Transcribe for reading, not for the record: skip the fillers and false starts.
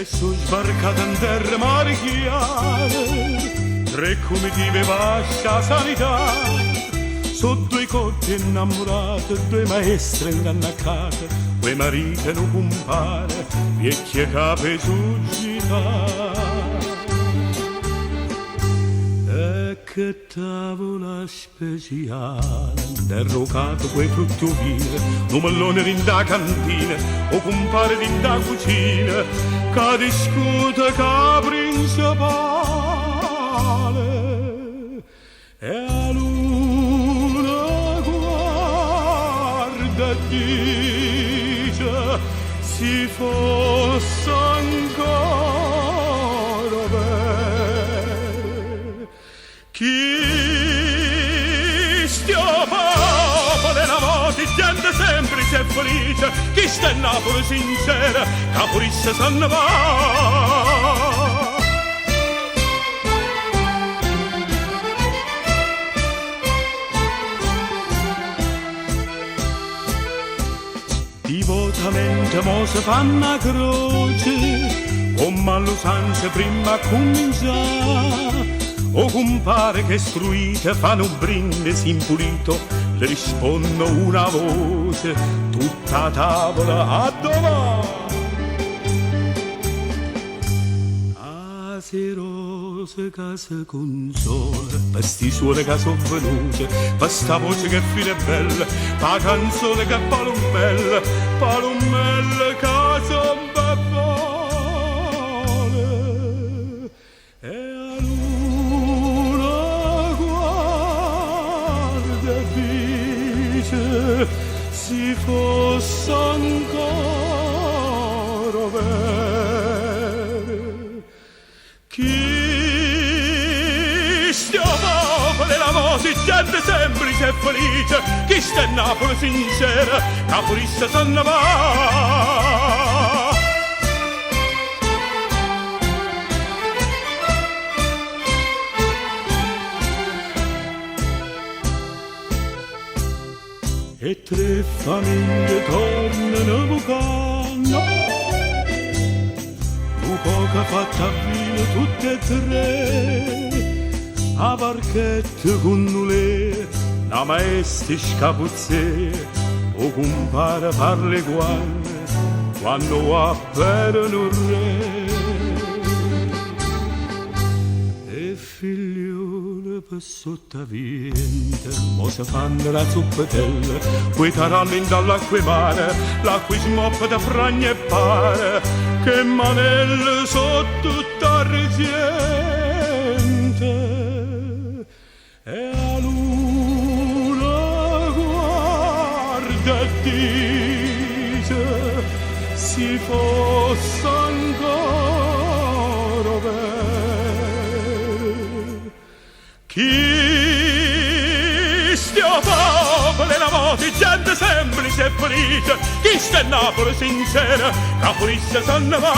sono sbarcata in terra marchiare, tre comitive vascia sanità, sono due cotte innamorate, due maestre ingannaccate, due mariti non compare, vecchie cape suggità. E che tavola speciale, derrocato quei fruttovine, un mellone rinda cantina, o compare rinda cucina, che discute che principale. E a luna guarda e dice, si fosse ancora vero. Chi stia popolo della moto, gente semplice e felice, chi sta in Napoli sincera, caporisse sanno va. Divotamente mo si fanno a croce, come all'usanza prima a cominciare. O compare che struite fanno un brindisi impulito, le rispondono una voce, tutta a tavola a dov'è? Aserose che si consola, per sti suoni che sono venute, per sta voce che fine bella, per canzone che palombella, palombella che son bevole. E a luna guarda e dice, si fosse ancora vero. Chi stia popolo della moto, gente semplice e felice, chi sta in Napoli sincera, caporissa sanno va. E tre famiglie tornano bucando, un poco fatta vino tutte e tre, a barchette con nulè, la maestra scapuzzè, o compare parle guanne, quando apperano il re. E figliole per sottaviente, mo se fanno la zuppetella, quei taralli dall'acqua mare, l'acqua smoppa da fragne e pare, che manelle sotto t'argente. E a luna guarda e dice, si fosse ancora vero. Chi stia popolo della moto, gente semplice e felice, chi sta in Napoli sincera, caporissa sanno va.